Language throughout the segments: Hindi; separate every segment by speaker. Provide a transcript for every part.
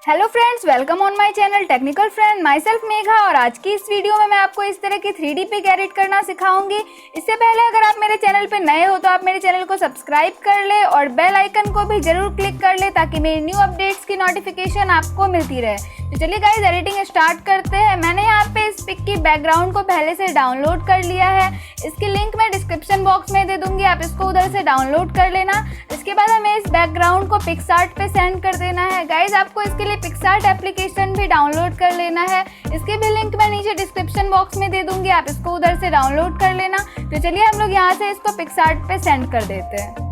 Speaker 1: Hello friends, welcome on my channel technical friend. My self Megha. और आज की इस वीडियो में मैं आपको इस तरह की 3D पिक एडिट करना सिखाऊंगी। इससे पहले अगर आप मेरे चैनल पे नए हो तो आप मेरे चैनल को सब्सक्राइब कर ले और बेल आइकन को भी जरूर क्लिक कर ले ताकि मेरी न्यू अपडेट्स की नोटिफिकेशन आपको मिलती रहे। तो चलिए गाइस, एडिटिंग स्टार्ट करते हैं। मैंने यहाँ पे इस पिक की बैकग्राउंड को पहले से डाउनलोड कर लिया है। इसकी लिंक मैं डिस्क्रिप्शन बॉक्स में दे दूंगी, आप इसको उधर से डाउनलोड कर लेना। इसके बाद हमें इस बैकग्राउंड को PicsArt पे सेंड कर देना है। गाइस, आपको इसके लिए PicsArt एप्लीकेशन भी डाउनलोड कर लेना है। इसकी भी लिंक मैं नीचे डिस्क्रिप्शन बॉक्स में दे दूंगी, आप इसको उधर से डाउनलोड कर लेना। तो चलिए हम लोग यहाँ से इसको PicsArt पे सेंड कर देते हैं।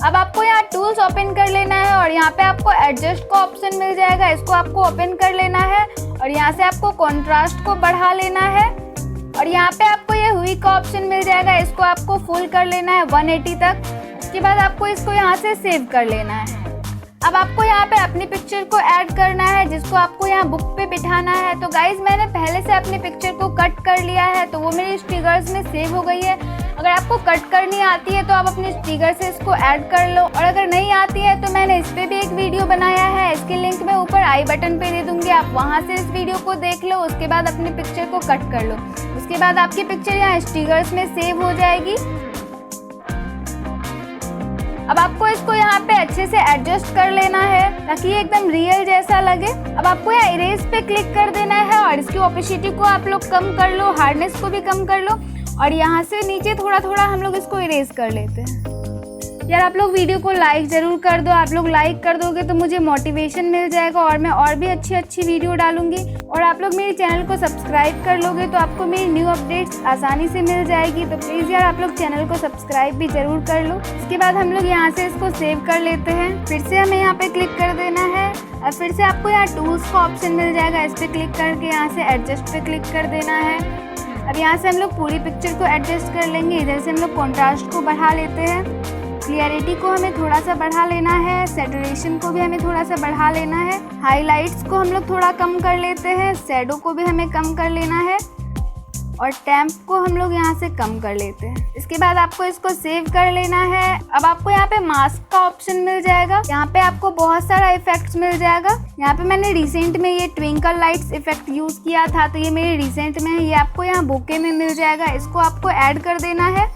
Speaker 1: अब आपको यहाँ टूल्स ओपन कर लेना है और यहाँ पे आपको एडजस्ट का ऑप्शन मिल जाएगा, इसको आपको ओपन कर लेना है और यहाँ से आपको कॉन्ट्रास्ट को बढ़ा लेना है और यहाँ पे आपको ये हुई का ऑप्शन मिल जाएगा, इसको आपको फुल कर लेना है 180 तक। उसके बाद आपको इसको यहाँ से सेव कर लेना है। अब आपको यहाँ पे अपनी पिक्चर को ऐड करना है जिसको आपको यहाँ बुक पे बिठाना है। तो गाइज, मैंने पहले से अपनी पिक्चर को कट कर लिया है तो वो मेरी स्टिकर्स में सेव हो गई है। अगर आपको कट करनी आती है तो आप अपने स्टिकर से इसको ऐड कर लो, और अगर नहीं आती है तो मैंने इस पे भी एक वीडियो बनाया है, इसकी लिंक मैं ऊपर आई बटन पे दे दूंगी, आप वहाँ से इस वीडियो को देख लो। उसके बाद अपनी पिक्चर को कट कर लो, उसके बाद आपकी पिक्चर यहाँ स्टिकर्स में सेव हो जाएगी। अब आपको इसको यहाँ पे अच्छे से एडजस्ट कर लेना है ताकि ये एकदम रियल जैसा लगे। अब आपको यहाँ इरेज पे क्लिक कर देना है और इसकी ओपेसिटी को आप लोग कम कर लो, हार्डनेस को भी कम कर लो और यहाँ से नीचे थोड़ा थोड़ा हम लोग इसको इरेज कर लेते हैं। यार, आप लोग वीडियो को लाइक ज़रूर कर दो, आप लोग लाइक कर दोगे तो मुझे मोटिवेशन मिल जाएगा और मैं और भी अच्छी वीडियो डालूंगी। और आप लोग मेरे चैनल को सब्सक्राइब कर लोगे तो आपको मेरी न्यू अपडेट्स आसानी से मिल जाएगी। तो प्लीज़ यार, आप लोग चैनल को सब्सक्राइब भी ज़रूर कर लो। इसके बाद हम लोग यहाँ से इसको सेव कर लेते हैं। फिर से हमें यहाँ पे क्लिक कर देना है और फिर से आपको यहाँ टूल्स का ऑप्शन मिल जाएगा, इस पर क्लिक करके यहाँ से एडजस्ट पे क्लिक कर देना है। अब यहाँ से हम लोग पूरी पिक्चर को एडजस्ट कर लेंगे। इधर से हम लोग कॉन्ट्रास्ट को बढ़ा लेते हैं, क्लियरिटी को हमें थोड़ा सा बढ़ा लेना है, सैचुरेशन को भी हमें थोड़ा सा बढ़ा लेना है, हाइलाइट्स को हम लोग थोड़ा कम कर लेते हैं, शैडो को भी हमें कम कर लेना है और टैम्प को हम लोग यहाँ से कम कर लेते हैं। इसके बाद आपको इसको सेव कर लेना है। अब आपको यहाँ पे मास्क का ऑप्शन मिल जाएगा, यहाँ पे आपको बहुत सारा इफेक्ट्स मिल जाएगा। यहाँ पे मैंने रिसेंट में ये ट्विंकल लाइट्स इफेक्ट यूज किया था तो ये मेरे रिसेंट में है, ये आपको यहाँ बुके में मिल जाएगा, इसको आपको ऐड कर देना है।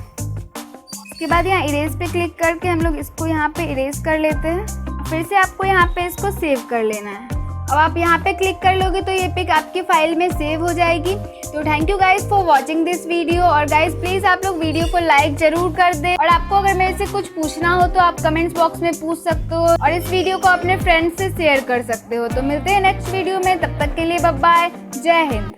Speaker 1: उसके बाद यहाँ इरेज पे क्लिक करके हम लोग इसको यहाँ पे इरेज कर लेते हैं। फिर से आपको यहाँ पे इसको सेव कर लेना है। अब आप यहाँ पे क्लिक कर लोगे तो ये पिक आपकी फाइल में सेव हो जाएगी। तो thank you guys for watching this video. और गाइज प्लीज़ आप लोग वीडियो को लाइक जरूर कर दें और आपको अगर मेरे से कुछ पूछना हो तो आप कमेंट्स बॉक्स में पूछ सकते हो और इस वीडियो को अपने फ्रेंड्स से शेयर कर सकते हो। तो मिलते हैं नेक्स्ट वीडियो में, तब तक के लिए बाय बाय, जय हिंद।